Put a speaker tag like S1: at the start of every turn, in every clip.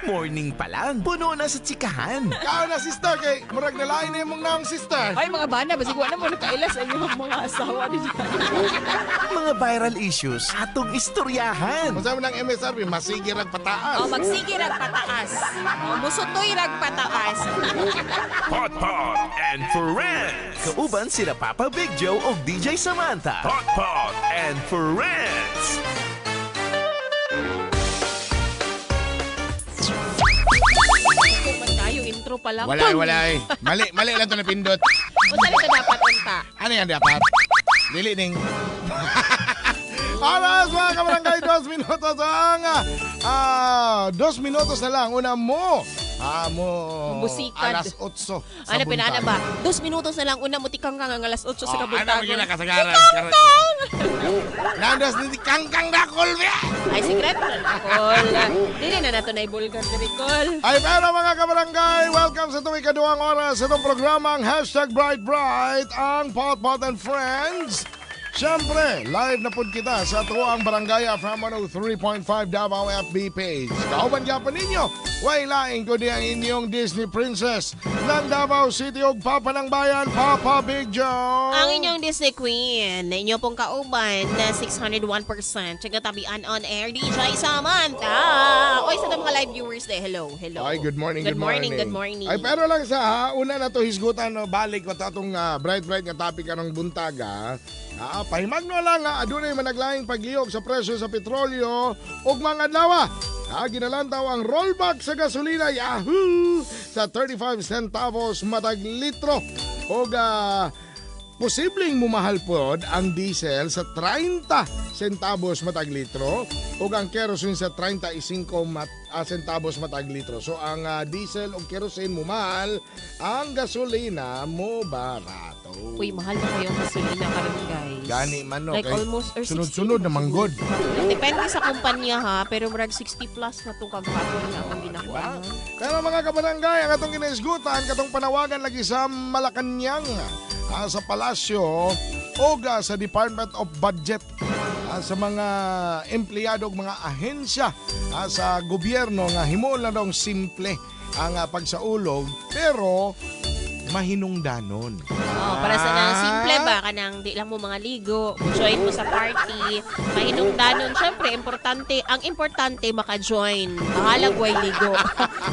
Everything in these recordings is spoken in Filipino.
S1: Morning pa lang, puno na sa tsikahan.
S2: Kao na sister kay murag nalain na mong naong sister.
S3: Ay, mga bana, basig wala mo nakaila sa inyong mga asawa niya.
S1: Mga viral issues atong istoryahan.
S2: Masabi ng MSRP, masigir ang pataas.
S3: O, magsige rag pataas. O, musutoy rag pataas.
S1: Pot Pot and Friends. Kauban sila Papa Big Joe o DJ Samantha. Pot Pot and Friends.
S3: Kung man tayo, intro pa lang.
S2: Wala. Mali lang to napindot.
S3: O, sali ka dapat unta.
S2: Ano yan dapat? Dili ning. Alas mga kabarangay, 2 minutos ang 2 minutos na lang. Una mo.
S3: Musikad.
S2: Alas 8 sa
S3: Ano pinana
S2: buntag.
S3: ba? 2 minutos na lang una mo tikang kang ang alas 8 sa
S2: Ano
S3: kabuntagon.
S2: mo yun na kasagaran? Nandas ni kangkang dakol ba?
S3: Ay, sikreto na nakol. Dili na nato na ibulgar diri kol.
S2: Ay pero mga kabarangay, welcome sa tuwing kaduang oras sa itong programang #BrightBright ang Pot Pot and Friends. Siyempre, live na po kita sa tuwang Barangay from 103.5 Davao FB page. Kauban gyapon ninyo, way laing ko di ang inyong Disney Princess ng Davao City ug Papa ng Bayan, Papa Big Joe.
S3: Ang inyong Disney Queen, na inyo pong kauban na 601%. Tsaka tabian on air, DJ Samantha. Oy, sa mga live viewers de, hello.
S2: Ay, good morning.
S3: Good morning.
S2: Ay, pero lang sa una na to hisgutan, no, balik ko itong bright nga topic anong buntaga. Pahimagno lang adunay managlaing pagliyog sa presyo sa petrolyo ug mga adlaw. Ginalantaw ang rollback sa gasolina, yahoo! Sa 35 centavos matag litro. Ug posibleng mumahal pod ang diesel sa 30 centavos matag litro ug ang kerosene sa 35 centavos matag litro. So ang diesel ug kerosene mumahal, ang gasolina mo barato.
S3: Uy, mahal na kayo ang gasolina karon guys.
S2: Gani man no,
S3: Like
S2: kay
S3: almost or 60.
S2: sunod-sunod na manggod.
S3: Depende sa kumpanya ha, pero murag 60 plus na itong kaghapon na ang ginawa.
S2: Pero mga kabarangay, ang atong kinaisgutan, katong panawagan lagi sa Malacanang, sa Palasyo o sa Department of Budget, sa mga empleyado ug mga ahensya sa gobyerno nga himo na dong simple ang pagsaulog pero mahinungdanon.
S3: Para sa nang simple ba kanang di lang mo mga ligo, join mo sa party, mahinungdanon. Syempre, ang importante maka-join. Bahalag way ligo.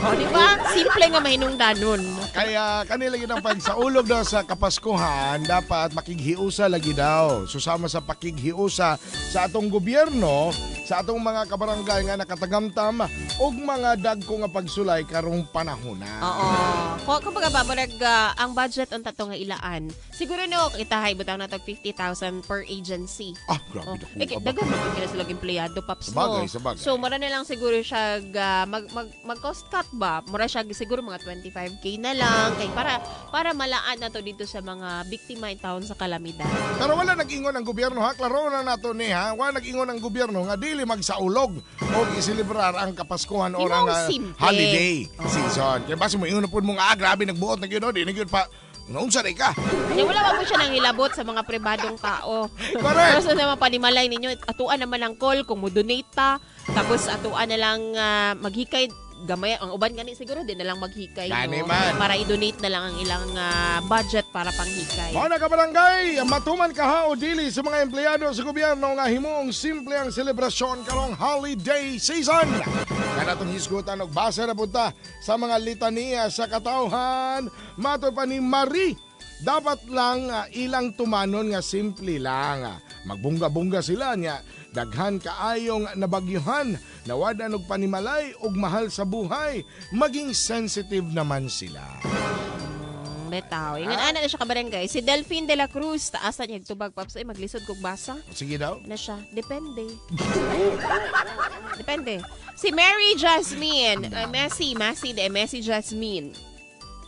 S3: O di ba? Simple nga mahinungdanon.
S2: Kaya kanila gid ang pagsaulog daw sa Kapaskuhan, dapat makighiusa lagi daw. Susama sa pakighiusa sa atong gobyerno, sa atong mga kabarangay nga nakatagamtam og mga dagko nga pagsulay karong panahona.
S3: Oo. Kapag ba ang budget ang tato nga ilaan. Siguro no, itahay butang na tag 50,000 per agency.
S2: Grabe
S3: Dagan mo kaya sila empleyado paps no.
S2: Sabagay.
S3: So mura na lang siguro siya mag cost cut ba? Mura siya siguro mga 25k na lang kay para malaan na to dito sa mga biktima in town sa kalamidad.
S2: Pero wala nag-ingon ang gobyerno ha. Klaro na nato ni ha. Wala nag-ingon ang gobyerno nga dili magsaulog o iselebrar ang Kapaskuhan o ang holiday season. Kaya basi mo ingon na po mo nga grabe nagbuot na gyud di na gyud pa unsa day ka.
S3: Kaya wala pa po siya nang hilabot sa mga pribadong tao.
S2: Correct.
S3: Pero sa naman panimalay ninyo, atuan naman ang call kung mo donate ta, tapos atuan na lang maghikay gamay ang uban gani siguro din na lang maghikay
S2: Gani
S3: no?
S2: man.
S3: Para i-donate na lang ang ilang budget para panghikay.
S2: Mga kabarangay, matuman ka ha o dili sa mga empleyado sa gobyerno nga himong simple ang selebrasyon karong holiday season. Kaya natong hisgutan og base na punta sa mga litania sa katawhan. Matoy pa ni Marie, dapat lang ilang tumanon nga simple lang. Magbungga-bungga sila niya. Daghan kaayong nabagyuhan, nawada og panimalay ug mahal sa buhay. Maging sensitive naman sila.
S3: Betaw. Ingon ana na siya kabarangay. Si Delphine de la Cruz, taasan niya tubag paps ay maglisod kog basa.
S2: Sige daw.
S3: Na siya. Depende. Depende. Si Mary Jasmine, Messi Jasmine.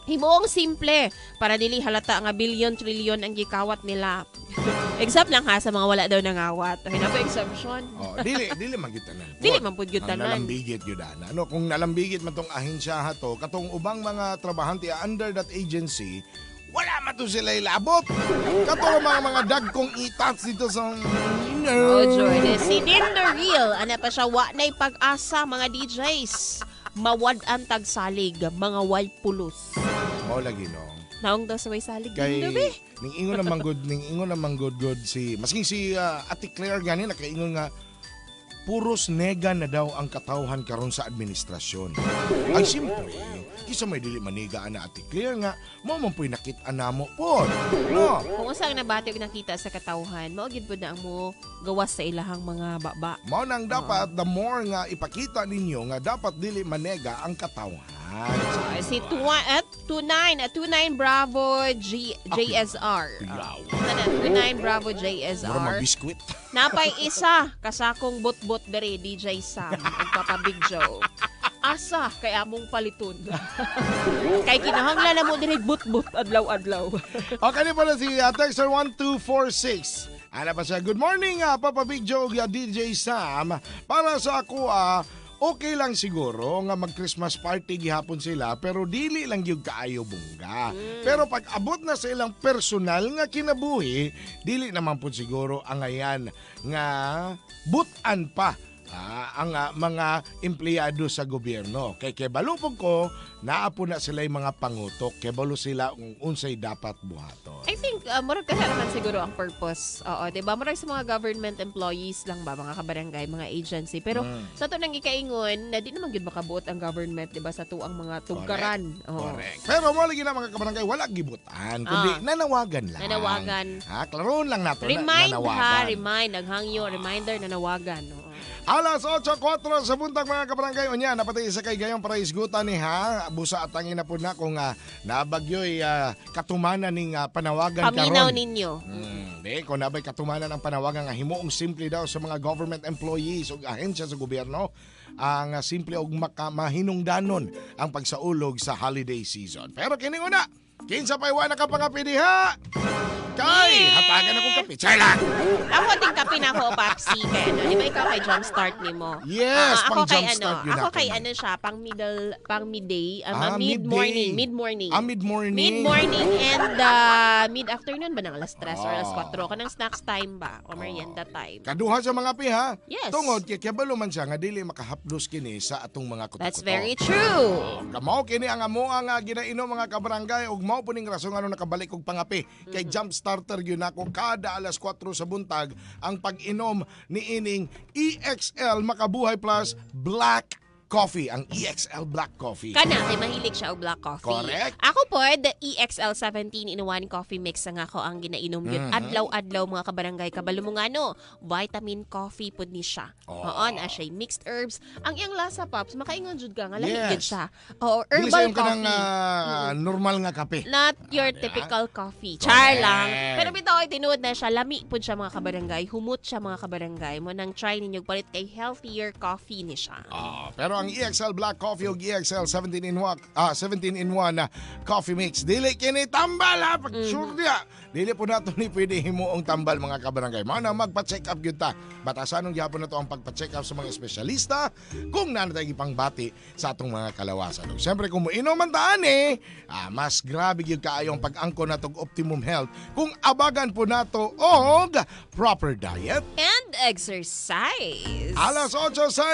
S3: Himoong simple para dili halata nga bilyon trilyon ang gikawat nila. Except lang ha sa mga wala daw nangawat. Ay na po exemption.
S2: Dili man gyud tanan.
S3: Dili man pud gyud tanan.
S2: Nalambigit gyud ana. Ano kung nalambigit man tong ahensya to, katong ubang mga trabahante under that agency, wala man to sila ilabot. Katong mga dagkong itats dito sa
S3: Oh, Jordan. Si Dinder Real, ana pa siya wa na'y pag-asa mga DJs. mawad-an tagsalig, mga way pulos.
S2: Mao lagi no.
S3: Naong daw sa way salig.
S2: Kay
S3: Gabi.
S2: ning ingon namang good si maski si Ate Claire gani nakaingon nga puros nega na daw ang katawhan karon sa administrasyon. Ay simpre, kisa may dili maniga na Ate Claire nga mo man po'y nakit-an namo po. No.
S3: Kung usang nabati og nakita sa katawhan, mao gid pud na ang mo gawas sa ilahang mga baba.
S2: Mao nang dapat the more nga ipakita ninyo nga dapat dili manega ang katawhan.
S3: Si 29 Bravo JSR.
S2: Wow.
S3: 29 Bravo
S2: Mura
S3: JSR.
S2: mabiskwit.
S3: Napay isa kasakong bot-bot dere DJ Sam ug Papa Big Joe. Asa kay among paliton. Kay kinahanglan na mo diri bot-bot adlaw-adlaw.
S2: Okay ni pala si Texter 1246. Ano pa siya? Good morning, Papa Big Joe, DJ Sam. Para sa ako, okay lang siguro nga mag-Christmas party gihapon sila pero dili lang yung kaayo bungga. Pero pag abot na sa ilang personal nga kinabuhi, dili naman po siguro ang ayan nga butan pa ang mga empleyado sa gobyerno. Kay balupog ko, naapo na sila yung mga pangutok. Kay balo sila kung unsay dapat buhaton.
S3: I think murag kasi naman siguro ang purpose. Oo, 'di ba? Murag sa mga government employees lang ba, mga kabarangay, mga agency. Pero sa to nang ikaingon, na di naman gyud makabuot ang government, 'di ba, sa tuang mga tugkaran.
S2: Correct. Pero mo lagi na mga kabarangay, wala gibutan, kundi nanawagan lang.
S3: Nanawagan.
S2: Klaron lang nato
S3: Remind naghangyo, reminder nanawagan. Oo.
S2: Alas 8:04 sa buntag mga kabarangay. Unya, napatay isa kay gayong para isgutan ni ha. Busa at angin na po na kung nabagyo'y katumanan ning panawagan karon.
S3: Paminaw ninyo.
S2: Kung nabay katumanan ang panawagan nga himuong simple daw sa mga government employees o ahensya sa gobyerno, ang simple og mahinungdanon ang pagsaulog sa holiday season. Pero kini una, kinsa pa'y wa nakapangapi diha? Kay, hatagan akong kape. Chay lang!
S3: Ako ting kape na ako, Papsi. Kaya di ba ikaw kay jumpstart ni mo?
S2: Yes,
S3: ako
S2: pang
S3: kay
S2: jumpstart yun
S3: Ako
S2: ako.
S3: kay siya, pang midday,
S2: midday.
S3: mid-morning.
S2: Mid-morning.
S3: Mid-morning and mid-afternoon ba ng alas 3 or alas 4? Kanang snacks time ba? O merienda time.
S2: Kaduha sa mga piha.
S3: Yes.
S2: Tungod, kaya balo man siya nga dili makahaplos kini sa atong mga kuto-kuto.
S3: That's very true.
S2: Mao kini ang amo nga ginainom mga kabarangay ug mao puning rason nga nakabalik og pangapi kay jump starter gyud nako kada alas 4 sa buntag ang pag-inom ni ining EXL Makabuhay Plus Black Coffee, ang EXL Black Coffee.
S3: Kana, kay mahilig siya og black coffee.
S2: Correct.
S3: Ako po, the EXL 17-in-1 coffee mix nga ako ang ginainom yun. Adlaw-adlaw mga kabarangay. Kabalo mo nga vitamin coffee pod ni siya. Oo, na siya mixed herbs. Ang iyang lasa, Pops, makaingon jud ka nga, lamig siya. Oo,
S2: Dili
S3: herbal
S2: sa kanang
S3: coffee.
S2: normal nga kape.
S3: Not your typical coffee. Char lang. Pero bitaw ay tinuod na siya. Lami po siya mga kabarangay. Humot siya mga kabarangay. Mo nang try ninyo palit kay healthier coffee ni siya.
S2: Pero ang EXL Black Coffee o EXL 17-in-1 na coffee mix. Dili kini tambal ha. Pag sure niya. Dili po nato ni pwede himuong tambal mga kabarangay. Mga na magpa-check up yun ta. Batasan ng gyapon na to ang pagpa-check up sa mga espesyalista kung nanatay pangbati sa atong mga kalawasan. Siyempre kung muinom man taan mas grabe yun kaayong pag-angko na tong optimum health kung abagan po nato og proper diet
S3: And exercise.
S2: Alas 8 sa